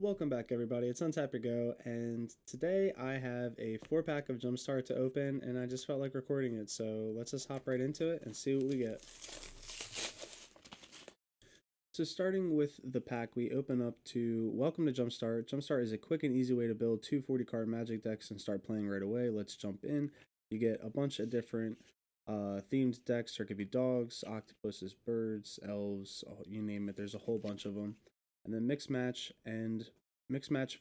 Welcome back, everybody. It's Untap Your Go, and today I have a 4-pack of Jumpstart to open, and I just felt like recording it, so let's just hop right into it and see what we get. So starting with the pack, we open up to Welcome to Jumpstart. Jumpstart is a quick and easy way to build 2 40-card Magic decks and start playing right away. Let's jump in. You get a bunch of different themed decks. There could be dogs, octopuses, birds, elves, you name it. There's a whole bunch of them. And then mix match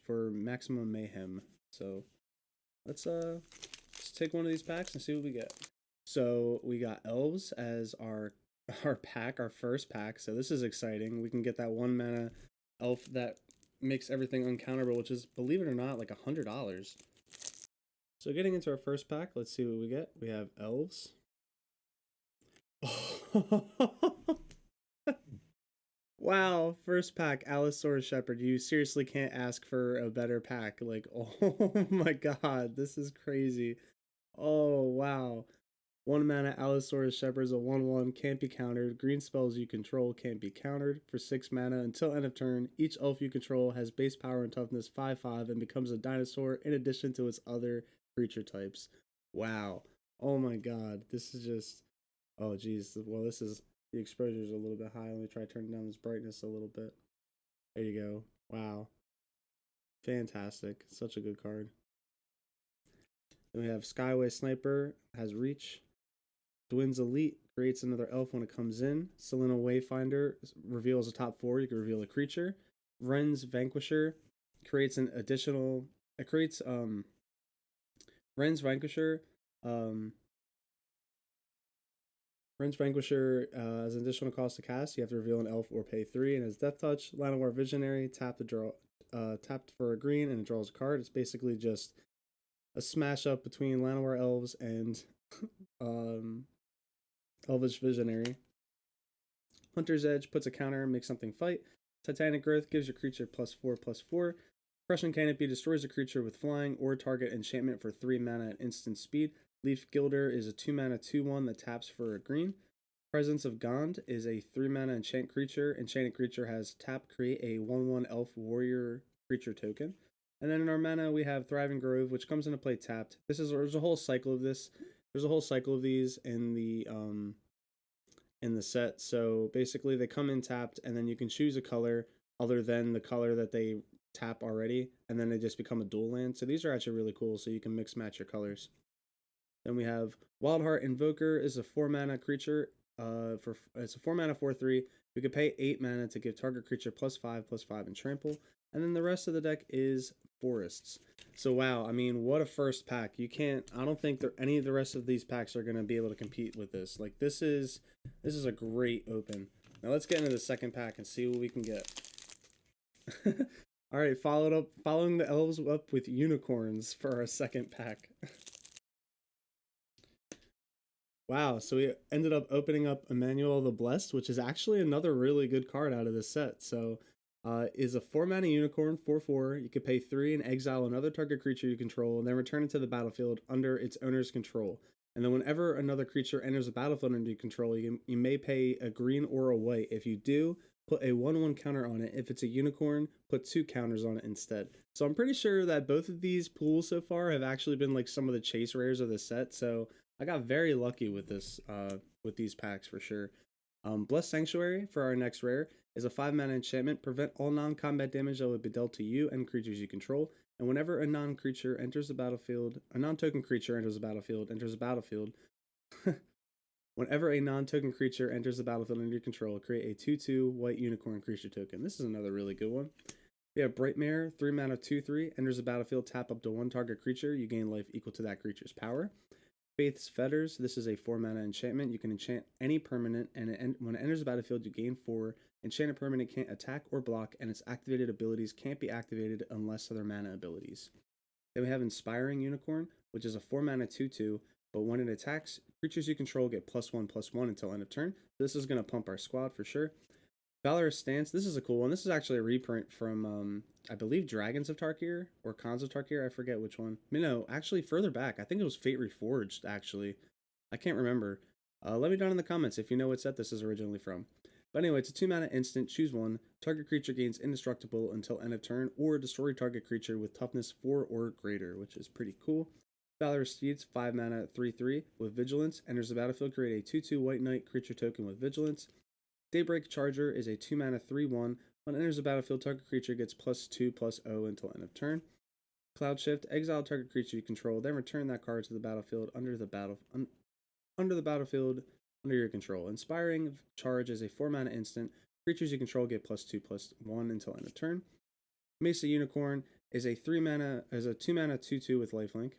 for maximum mayhem. So let's take one of these packs and see what we get. So we got Elves as our pack, our first pack. So this is exciting. We can get that 1 mana elf that makes everything uncounterable, which is, believe it or not, like $100. So getting into our first pack, let's see what we get. We have Elves. Wow, first pack, Allosaurus Shepherd. You seriously can't ask for a better pack. Like, oh my god, this is crazy. Oh, wow. 1 mana Allosaurus Shepherd is a 1/1, can't be countered. Green spells you control can't be countered. For 6 mana until end of turn, each elf you control has base power and toughness 5/5 and becomes a dinosaur in addition to its other creature types. Wow. Oh my god, this is just... Oh geez, well this is... The exposure is a little bit high. Let me try turning down this brightness a little bit. There you go. Wow. Fantastic. Such a good card. Then we have Skyway Sniper, has reach. Dwin's Elite creates another elf when it comes in. Selena Wayfinder reveals a top 4. You can reveal a creature. Wren's Vanquisher creates an additional... It creates Wren's Vanquisher as an additional cost to cast, you have to reveal an elf or pay 3, and as Death Touch, Llanowar Visionary, tapped for a green and it draws a card. It's basically just a smash up between Llanowar Elves and Elvish Visionary. Hunter's Edge puts a counter, makes something fight. Titanic Growth gives your creature +4/+4. Crushing Canopy destroys a creature with flying or target enchantment for 3 mana at instant speed. Leaf Gilder is a 2 mana 2/1 that taps for a green. Presence of Gond is a 3 mana enchant creature. Enchanted creature has tap, create a 1/1 elf warrior creature token. And then in our mana we have Thriving Grove, which comes into play tapped. There's a whole cycle of this. There's a whole cycle of these in the set. So basically they come in tapped, and then you can choose a color other than the color that they tap already, and then they just become a dual land. So these are actually really cool, so you can mix match your colors. Then we have Wildheart Invoker is a 4 mana creature. It's a 4 mana 4/3. You can pay 8 mana to give target creature +5/+5 and trample. And then the rest of the deck is forests. So wow, I mean, what a first pack. I don't think any of the rest of these packs are going to be able to compete with this. Like, this is a great open. Now let's get into the second pack and see what we can get. All right, following the elves up with unicorns for our second pack. Wow, so we ended up opening up Emmanuel the Blessed, which is actually another really good card out of this set. So, is a 4 mana unicorn, 4/4. You could pay 3 and exile another target creature you control, and then return it to the battlefield under its owner's control. And then whenever another creature enters the battlefield under your control, you may pay a green or a white. If you do, put a 1/1 counter on it. If it's a unicorn, put 2 counters on it instead. So I'm pretty sure that both of these pools so far have actually been like some of the chase rares of the set. So I got very lucky with this, with these packs for sure. Blessed Sanctuary for our next rare is a 5 mana enchantment. Prevent all non-combat damage that would be dealt to you and creatures you control. And whenever a non-token creature enters the battlefield, whenever a non-token creature enters the battlefield under your control, create a 2/2 white unicorn creature token. This is another really good one. We have Brightmare, 3 mana 2/3, enters the battlefield, tap up to 1 target creature. You gain life equal to that creature's power. Faith's Fetters, this is a 4 mana enchantment. You can enchant any permanent, and when it enters the battlefield, you gain 4. Enchanted permanent can't attack or block, and its activated abilities can't be activated unless other mana abilities. Then we have Inspiring Unicorn, which is a 4 mana 2/2, but when it attacks, creatures you control get +1/+1 until end of turn. This is going to pump our squad for sure. Valorous Stance, this is a cool one. This is actually a reprint from, I believe, Dragons of Tarkir or Khans of Tarkir. I forget which one. No, actually further back. I think it was Fate Reforged, actually. I can't remember. Let me know in the comments if you know what set this is originally from. But anyway, it's a 2 mana instant, choose one. Target creature gains indestructible until end of turn, or destroy target creature with toughness 4 or greater, which is pretty cool. Valorous Steeds, 5 mana, 3/3 with Vigilance. Enters the battlefield, create a 2/2 White Knight creature token with Vigilance. Daybreak Charger is a 2 mana, 3/1. When it enters the battlefield, target creature gets +2/+0 until end of turn. Cloud Shift, exile target creature you control, then return that card to the battlefield under the battlefield under your control. Inspiring Charge is a 4 mana instant. Creatures you control get +2/+1 until end of turn. Mesa Unicorn is a 2 mana 2/2 with lifelink.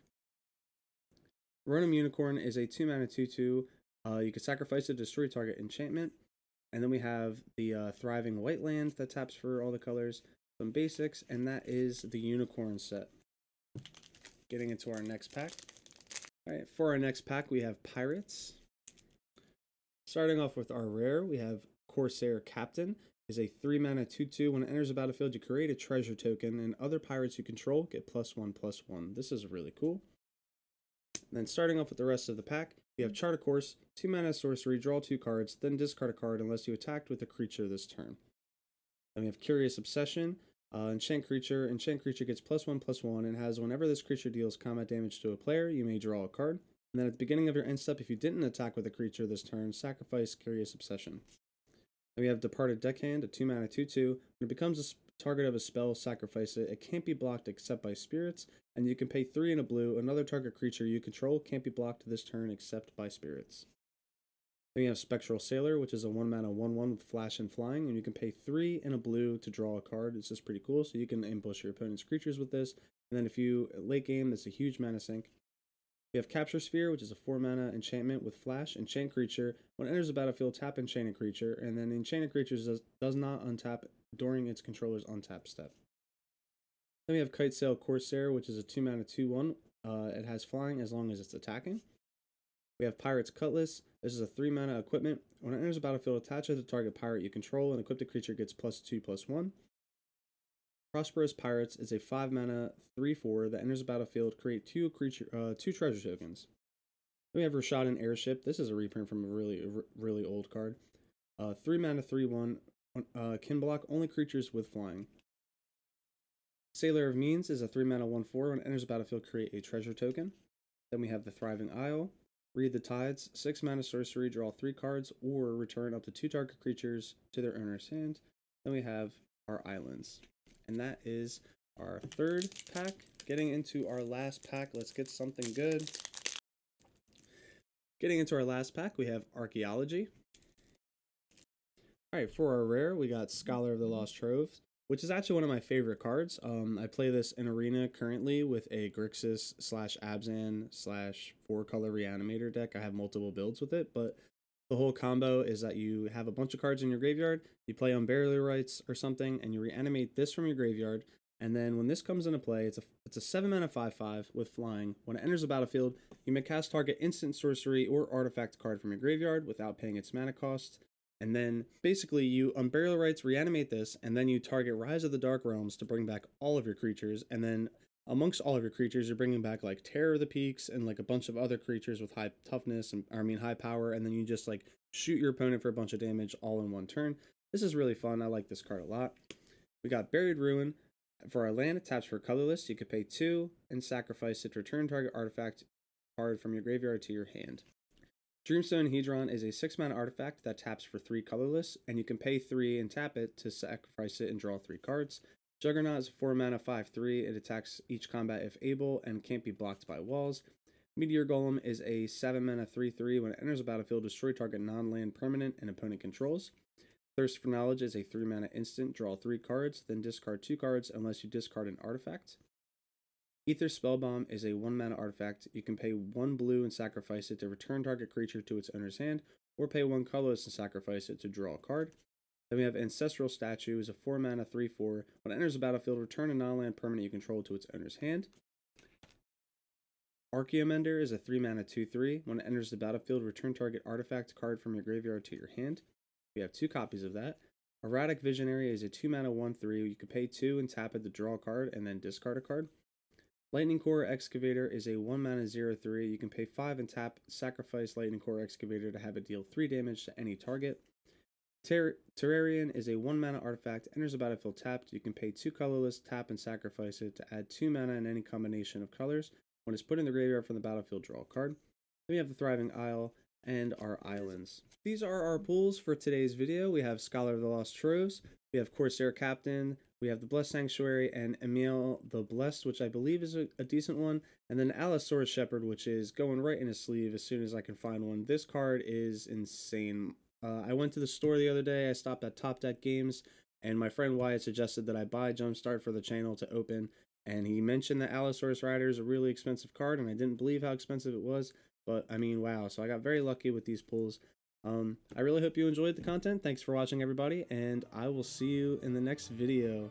Ronom Unicorn is a 2 mana 2/2. You can sacrifice it to destroy target enchantment. And then we have the Thriving White Land that taps for all the colors, some basics, and that is the Unicorn set. Getting into our next pack. All right, for our next pack, we have Pirates. Starting off with our rare, we have Corsair Captain. Is a 3 mana 2/2. When it enters the battlefield, you create a treasure token, and other pirates you control get +1/+1. This is really cool. Then starting off with the rest of the pack, we have Chart a Course, 2 mana sorcery, draw 2 cards, then discard a card unless you attacked with a creature this turn. Then we have Curious Obsession, enchant creature gets +1/+1 and has whenever this creature deals combat damage to a player, you may draw a card. And then at the beginning of your end step, if you didn't attack with a creature this turn, sacrifice Curious Obsession. Then we have Departed Deckhand, a 2 mana 2/2. When it becomes a target of a spell, sacrifice it. It can't be blocked except by spirits, and you can pay 3 in a blue. Another target creature you control can't be blocked this turn except by spirits. Then you have Spectral Sailor, which is a 1 mana 1/1 with flash and flying, and you can pay 3 in a blue to draw a card. It's just pretty cool, so you can ambush your opponent's creatures with this. And then if you late game, that's a huge mana sink. We have Capture Sphere, which is a 4 mana enchantment with flash. Enchant creature. When it enters the battlefield, tap enchanted creature, and then enchanted creature does not untap during its controller's untap step. Then we have Kitesail Corsair, which is a 2 mana 2/1. It has flying as long as it's attacking. We have Pirate's Cutlass. This is a 3 mana equipment. When it enters the battlefield, attach it to the target pirate you control, and equip the creature gets +2/+1. Prosperous Pirates is a 5 mana 3/4 that enters the battlefield. Create 2 treasure tokens. Then we have Rashadan Airship. This is a reprint from a really old card. 3 mana 3/1 can block only creatures with flying. Sailor of Means is a 3 mana 1/4. When it enters the battlefield, create a treasure token. Then we have the Thriving Isle. Read the Tides, 6 mana sorcery, draw 3 cards, or return up to 2 target creatures to their owner's hand. Then we have our islands. And that is our third pack. Getting into our last pack, let's get something good. Getting into our last pack, we have Archaeology. Alright, for our rare, we got Scholar of the Lost Troves, which is actually one of my favorite cards. I play this in Arena currently with a Grixis / Abzan / 4-color Reanimator deck. I have multiple builds with it, but the whole combo is that you have a bunch of cards in your graveyard, you play Unburial Rites or something, and you reanimate this from your graveyard, and then when this comes into play, it's a 7 mana 5/5 with flying. When it enters the battlefield, you may cast target instant sorcery or artifact card from your graveyard without paying its mana cost. And then basically you Unburial Rites, reanimate this, and then you target Rise of the Dark Realms to bring back all of your creatures, and then amongst all of your creatures, you're bringing back like Terror of the Peaks and like a bunch of other creatures with high toughness and high power, and then you just like shoot your opponent for a bunch of damage all in one turn. This is really fun. I like this card a lot. We got Buried Ruin. For our land, it taps for colorless. You could pay 2 and sacrifice it to return target artifact card from your graveyard to your hand. Dreamstone Hedron is a 6 mana artifact that taps for 3 colorless, and you can pay 3 and tap it to sacrifice it and draw 3 cards. Juggernaut is a 4 mana 5/3. It attacks each combat if able and can't be blocked by walls. Meteor Golem is a 7 mana 3/3. When it enters the battlefield, destroy target non-land permanent and opponent controls. Thirst for Knowledge is a 3 mana instant. Draw 3 cards, then discard 2 cards unless you discard an artifact. Ether Spellbomb is a 1 mana artifact. You can pay 1 blue and sacrifice it to return target creature to its owner's hand, or pay 1 colorless and sacrifice it to draw a card. Then we have Ancestral Statue is a 4 mana 3/4. When it enters the battlefield, return a non-land permanent you control to its owner's hand. Archaeomender is a 3 mana 2/3. When it enters the battlefield, return target artifact card from your graveyard to your hand. We have 2 copies of that. Erratic Visionary is a 2 mana 1/3. You can pay 2 and tap it to draw a card and then discard a card. Lightning Core Excavator is a 1 mana 0/3. You can pay 5 and tap, sacrifice Lightning Core Excavator to have it deal 3 damage to any target. Terrarian is a 1 mana artifact, enters the battlefield tapped. You can pay 2 colorless, tap and sacrifice it to add 2 mana in any combination of colors. When it's put in the graveyard from the battlefield, draw a card. Then we have the Thriving Isle and our islands. These are our pools for today's video. We have Scholar of the Lost Troves, we have Corsair Captain, we have the Blessed Sanctuary, and Emil the Blessed, which I believe is a decent one, and then Allosaurus Shepherd, which is going right in his sleeve as soon as I can find one. This card is insane. I went to the store the other day, I stopped at Top Deck Games, and my friend Wyatt suggested that I buy Jumpstart for the channel to open, and he mentioned that Allosaurus Rider is a really expensive card, and I didn't believe how expensive it was, but I mean, wow. So I got very lucky with these pulls. I really hope you enjoyed the content. Thanks for watching, everybody, and I will see you in the next video.